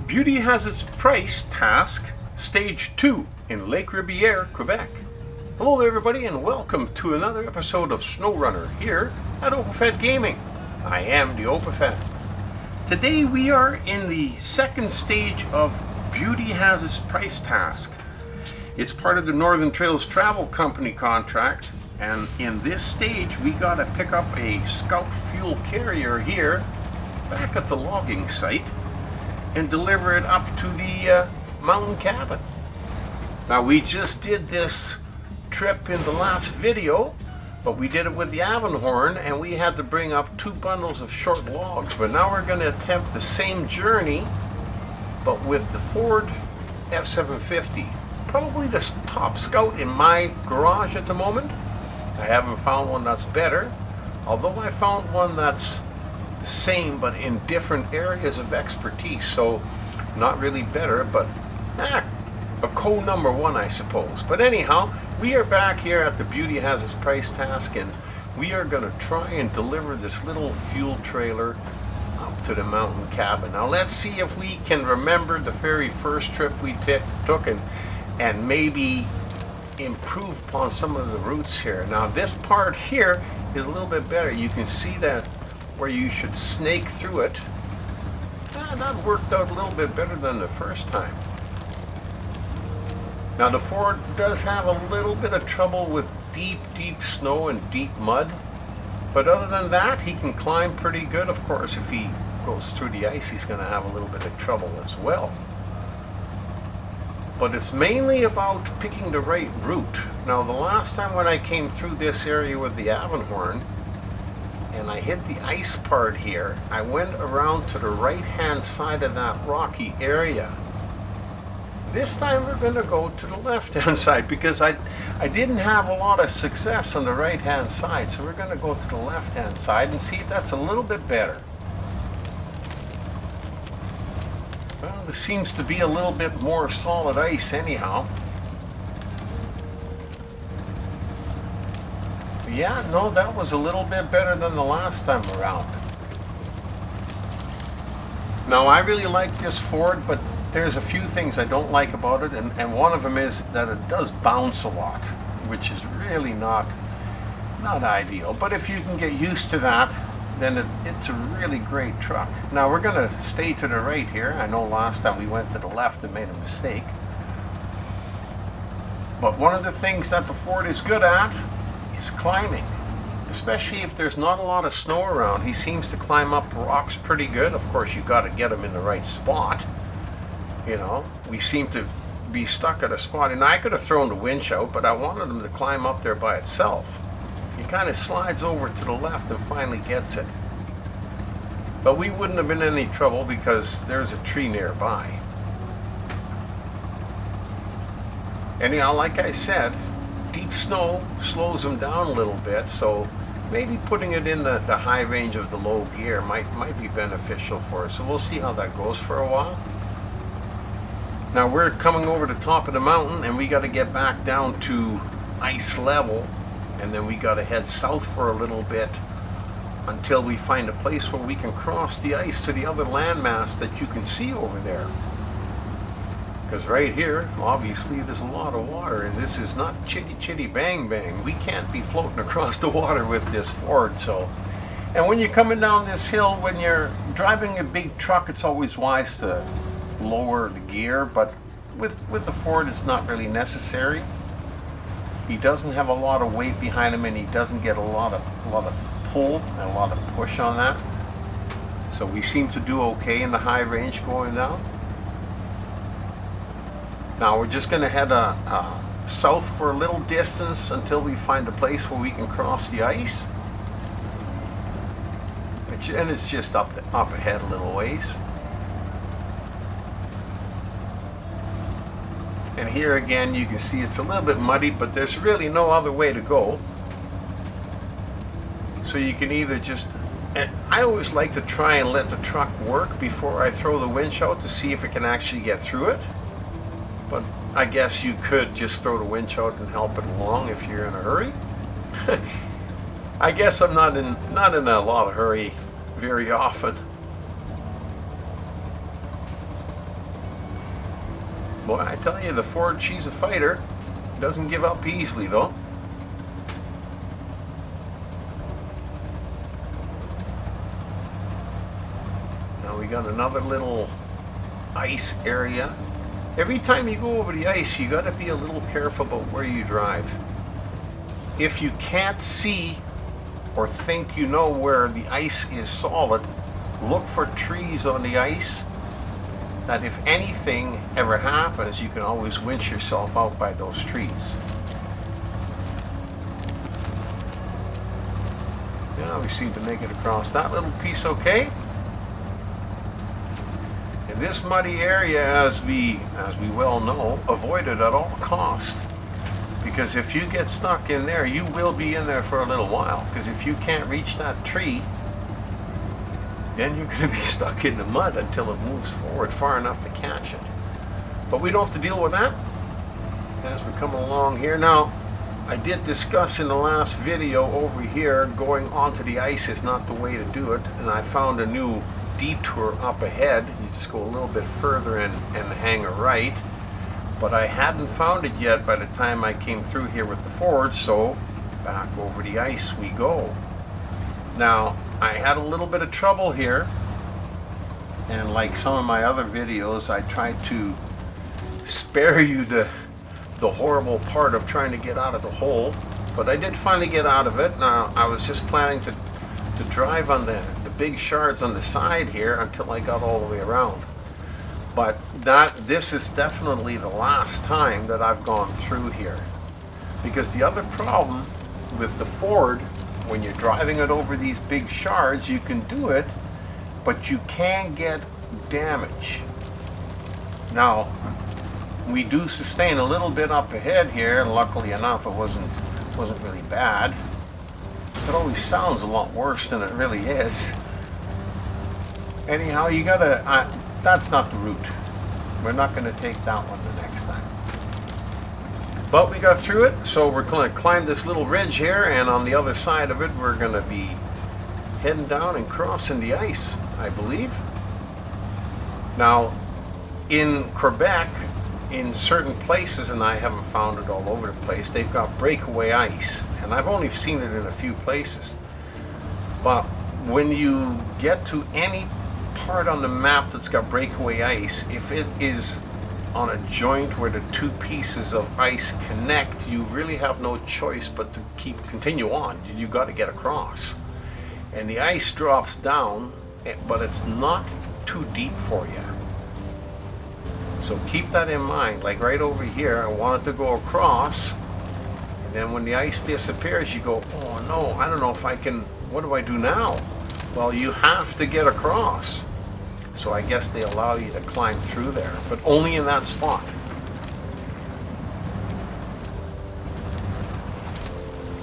Beauty has its price task, Stage 2 in Lake Ribiere, Quebec. Hello there everybody and welcome to another episode of SnowRunner here at Overfed Gaming. I am the Overfed. Today we are in the second stage of Beauty has its price task. It's part of the Northern Trails Travel Company contract, and in this stage we got to pick up a scout fuel carrier here back at the logging site and deliver it up to the mountain cabin. Now we just did this trip in the last video, but we did it with the Avonhorn and we had to bring up 2 bundles of short logs. But now we're going to attempt the same journey but with the Ford F750. Probably the top scout in my garage at the moment. I haven't found one that's better, although I found one that's the same but in different areas of expertise, so not really better, but a co-number one, I suppose. But anyhow, we are back here at the Beauty has its price task, and we are going to try and deliver this little fuel trailer up to the mountain cabin. Now let's see if we can remember the very first trip we took and maybe improve upon some of the routes here. Now this part here is a little bit better. You can see that where you should snake through it. That worked out a little bit better than the first time. Now the Ford does have a little bit of trouble with deep snow and deep mud, but other than that he can climb pretty good. Of course, if he goes through the ice he's going to have a little bit of trouble as well. But it's mainly about picking the right route. Now the last time when I came through this area with the Avonhorn and I hit the ice part here, I went around to the right hand side of that rocky area. This time we're going to go to the left hand side because I didn't have a lot of success on the right hand side, so we're going to go to the left hand side and see if that's a little bit better. Well, there seems to be a little bit more solid ice anyhow. Yeah, no, that was a little bit better than the last time around. Now I really like this Ford, but there's a few things I don't like about it, and one of them is that it does bounce a lot, which is really not ideal. But if you can get used to that, then it's a really great truck. Now we're going to stay to the right here. I know last time we went to the left and made a mistake. But one of the things that the Ford is good at is climbing, especially if there's not a lot of snow around. He seems to climb up rocks pretty good. Of course, you got to get him in the right spot. You know, we seem to be stuck at a spot, and I could have thrown the winch out, but I wanted him to climb up there by itself. He kind of slides over to the left and finally gets it. But we wouldn't have been in any trouble because there's a tree nearby. Anyhow, like I said, deep snow slows him down a little bit, so maybe putting it in the high range of the low gear might be beneficial for us. So we'll see how that goes for a while. Now we're coming over the top of the mountain and we got to get back down to ice level, and then we got to head south for a little bit until we find a place where we can cross the ice to the other landmass that you can see over there. Because right here, obviously, there's a lot of water, and this is not chitty bang bang. We can't be floating across the water with this Ford. So, and when you're coming down this hill, when you're driving a big truck, it's always wise to lower the gear, but with the Ford, it's not really necessary. He doesn't have a lot of weight behind him, and he doesn't get a lot of pull and a lot of push on that. So we seem to do okay in the high range going down. Now we're just going to head south for a little distance until we find a place where we can cross the ice. And it's just up ahead a little ways. And here again you can see it's a little bit muddy, but there's really no other way to go. So you can either just... And I always like to try and let the truck work before I throw the winch out to see if it can actually get through it. But I guess you could just throw the winch out and help it along if you're in a hurry. I guess I'm not in a lot of hurry very often. Boy, I tell you, the Ford, she's a fighter. Doesn't give up easily, though. Now we got another little ice area. Every time you go over the ice, you got to be a little careful about where you drive. If you can't see or think you know where the ice is solid, look for trees on the ice. That if anything ever happens, you can always winch yourself out by those trees. Yeah, we seem to make it across that little piece okay. In this muddy area, as we well know, avoid it at all costs. Because if you get stuck in there, you will be in there for a little while. Because if you can't reach that tree, then you're going to be stuck in the mud until it moves forward far enough to catch it. But we don't have to deal with that as we're coming along here. Now, I did discuss in the last video over here, going onto the ice is not the way to do it, and I found a new detour up ahead. You just go a little bit further and hang a right, but I hadn't found it yet by the time I came through here with the Ford, so back over the ice we go. Now, I had a little bit of trouble here, and like some of my other videos, I tried to spare you the horrible part of trying to get out of the hole, but I did finally get out of it. Now, I was just planning to drive on the big shards on the side here until I got all the way around. But this is definitely the last time that I've gone through here, because the other problem with the Ford, when you're driving it over these big shards, you can do it, but you can get damage. Now, we do sustain a little bit up ahead here, and luckily enough it wasn't really bad. It always sounds a lot worse than it really is. Anyhow, you gotta, that's not the route. We're not gonna take that one the next time. But we got through it, so we're going to climb this little ridge here, and on the other side of it we're going to be heading down and crossing the ice, I believe. Now, in Quebec, in certain places, and I haven't found it all over the place, they've got breakaway ice, and I've only seen it in a few places. But when you get to any part on the map that's got breakaway ice, if it is on a joint where the two pieces of ice connect, you really have no choice but to continue on. You got to get across, and the ice drops down, but it's not too deep for you. So keep that in mind. Like right over here, I wanted to go across, and then when the ice disappears, you go, oh no, I don't know if I can, what do I do now? Well, you have to get across. So I guess they allow you to climb through there, but only in that spot.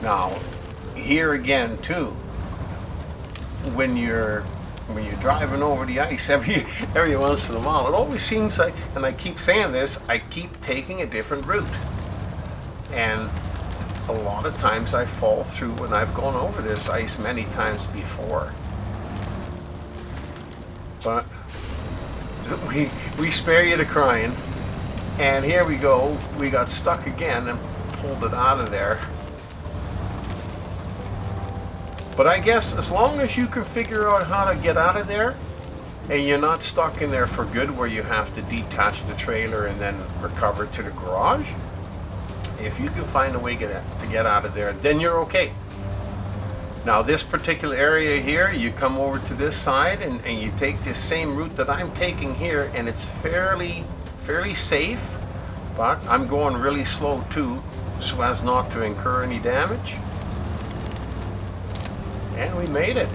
Now, here again too, when you're driving over the ice every once in a while, it always seems like, and I keep saying this, I keep taking a different route. And a lot of times I fall through when I've gone over this ice many times before. But we spare you the crying, and here we go. We got stuck again and pulled it out of there. But I guess as long as you can figure out how to get out of there, and you're not stuck in there for good where you have to detach the trailer and then recover to the garage, if you can find a way to get out of there, then you're okay. Now this particular area here, you come over to this side and you take this same route that I'm taking here, and it's fairly safe, but I'm going really slow too, so as not to incur any damage. And we made it.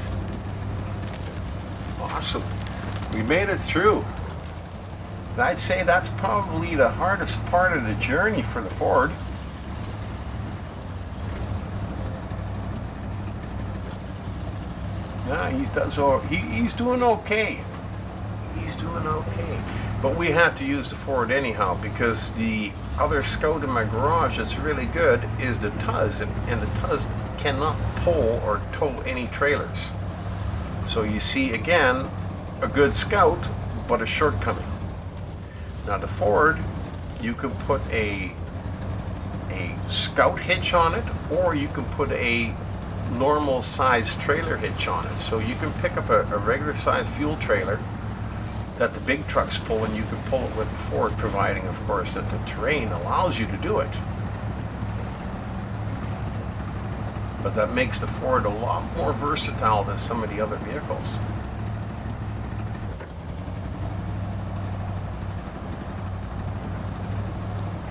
Awesome. We made it through. And I'd say that's probably the hardest part of the journey for the Ford. Yeah, he's doing okay. He's doing okay. But we had to use the Ford anyhow, because the other Scout in my garage that's really good is the Tuz, and the Tuz cannot pull or tow any trailers. So you see, again, a good Scout, but a shortcoming. Now the Ford You can put a scout hitch on it, or you can put a normal size trailer hitch on it. So you can pick up a regular size fuel trailer that the big trucks pull, and you can pull it with the Ford, providing of course that the terrain allows you to do it. But that makes the Ford a lot more versatile than some of the other vehicles.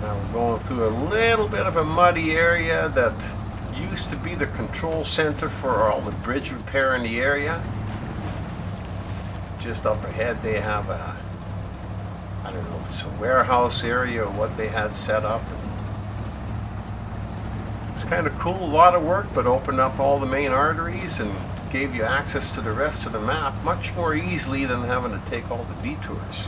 Now we're going through a little bit of a muddy area that used to be the control center for all the bridge repair in the area. Just up ahead they have a, I don't know if it's a warehouse area or what they had set up. It's kind of cool, a lot of work, but opened up all the main arteries and gave you access to the rest of the map much more easily than having to take all the detours.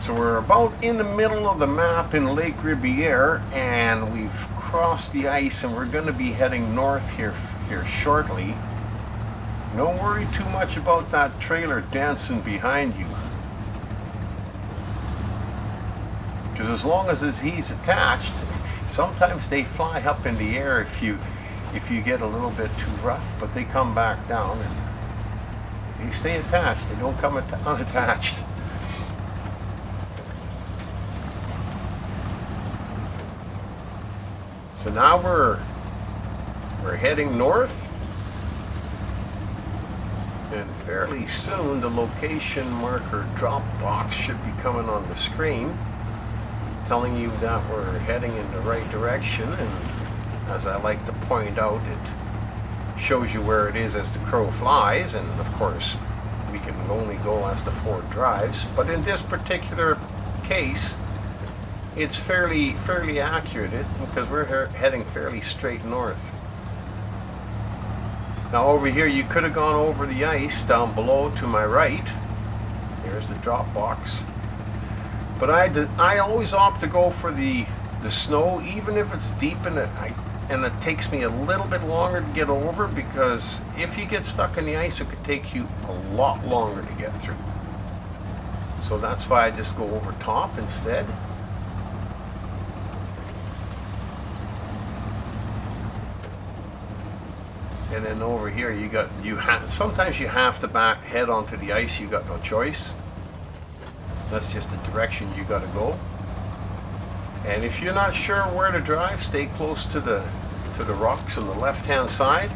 So we're about in the middle of the map in Lake Ribiere, and we've crossed the ice, and we're going to be heading north here shortly. Don't worry too much about that trailer dancing behind you, because as long as he's attached, sometimes they fly up in the air if you get a little bit too rough, but they come back down and they stay attached. They don't come unattached. So now we're heading north, and fairly soon the location marker drop box should be coming on the screen, telling you that we're heading in the right direction. And as I like to point out, it shows you where it is as the crow flies, and of course we can only go as the Ford drives, but in this particular case it's fairly accurate, because we're heading fairly straight north. Now over here you could have gone over the ice down below to my right. There's the drop box. But I always opt to go for the snow, even if it's deep in it, and it takes me a little bit longer to get over, because if you get stuck in the ice, it could take you a lot longer to get through. So that's why I just go over top instead. And then over here sometimes you have to head onto the ice. You got no choice. That's just the direction you got to go. And if you're not sure where to drive, stay close to the rocks on the left hand side.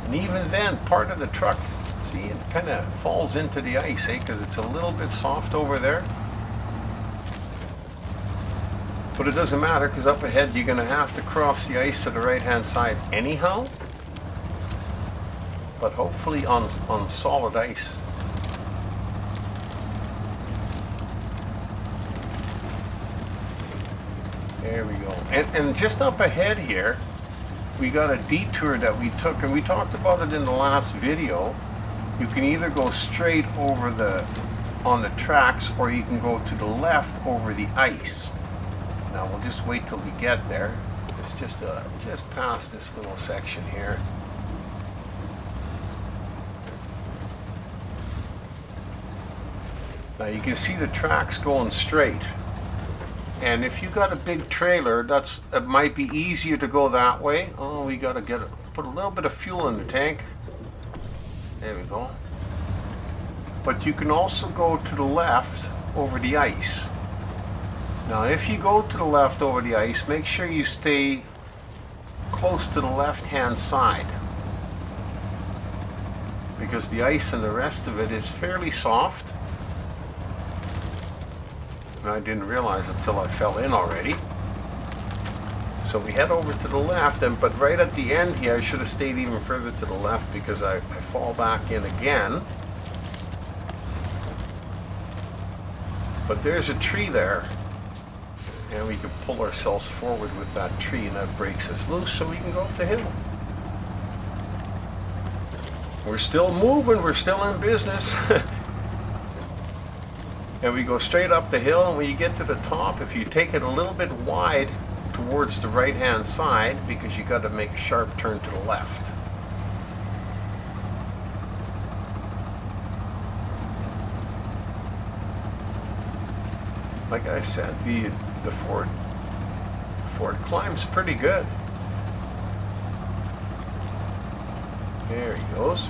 And even then, part of the truck, see, it kind of falls into the ice, because it's a little bit soft over there. But it doesn't matter, because up ahead you're going to have to cross the ice to the right hand side anyhow, but hopefully on solid ice. There we go. And just up ahead here, we got a detour that we took, and we talked about it in the last video. You can either go straight over on the tracks, or you can go to the left over the ice. Now we'll just wait till we get there. It's just past this little section here. Now you can see the tracks going straight. And if you got a big trailer, it might be easier to go that way. Oh, we gotta put a little bit of fuel in the tank. There we go. But you can also go to the left over the ice. Now if you go to the left over the ice, make sure you stay close to the left hand side, because the ice and the rest of it is fairly soft. And I didn't realize until I fell in already. So we head over to the left, but right at the end here I should have stayed even further to the left, because I fall back in again. But there's a tree there, and we can pull ourselves forward with that tree, and that breaks us loose so we can go up the hill. We're still moving, we're still in business. And we go straight up the hill, and when you get to the top, if you take it a little bit wide towards the right hand side, because you got to make a sharp turn to the left. like I said, the Ford climbs pretty good. There he goes.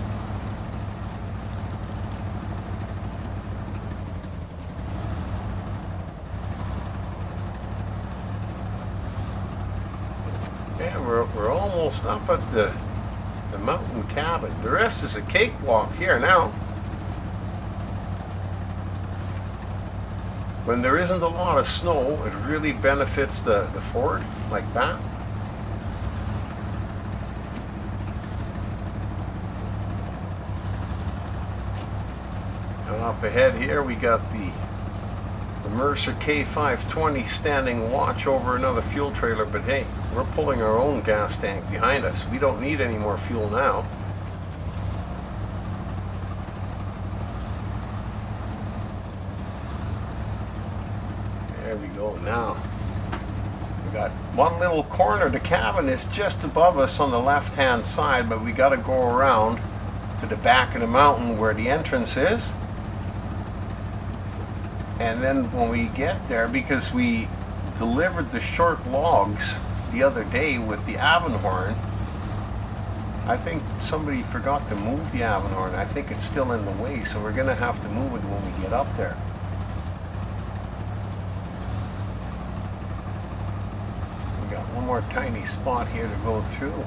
And we're almost up at the mountain cabin. The rest is a cakewalk here now. When there isn't a lot of snow, it really benefits the Ford like that. And up ahead here we got the Mercer K520 standing watch over another fuel trailer, but hey, we're pulling our own gas tank behind us. We don't need any more fuel now. There we go. Now we got one little corner. The cabin is just above us on the left hand side, but we got to go around to the back of the mountain where the entrance is. And then when we get there, because we delivered the short logs the other day with the Avonhorn, I think somebody forgot to move the Avonhorn. I think it's still in the way, so we're going to have to move it when we get up there. We got one more tiny spot here to go through.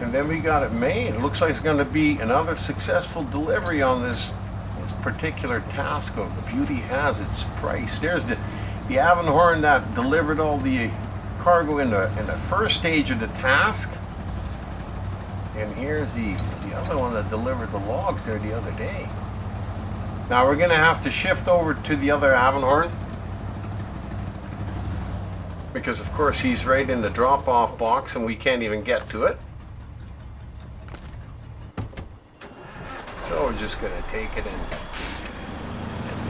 And then we got it made. It looks like it's going to be another successful delivery on this particular task of the beauty has its price. There's the Avonhorn that delivered all the cargo in the first stage of the task, and here's the other one that delivered the logs there the other day. Now we're going to have to shift over to the other Avonhorn because of course he's right in the drop-off box and we can't even get to it. So we're just going to take it and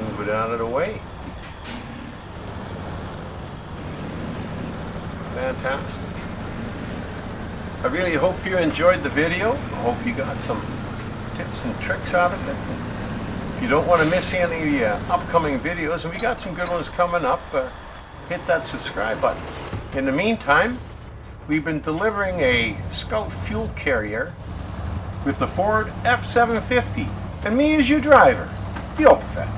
move it out of the way. Fantastic. I really hope you enjoyed the video. I hope you got some tips and tricks out of it. If you don't want to miss any of the upcoming videos, and we got some good ones coming up, hit that subscribe button. In the meantime, we've been delivering a Scout fuel carrier with the Ford F-750, and me as your driver, the Overfed.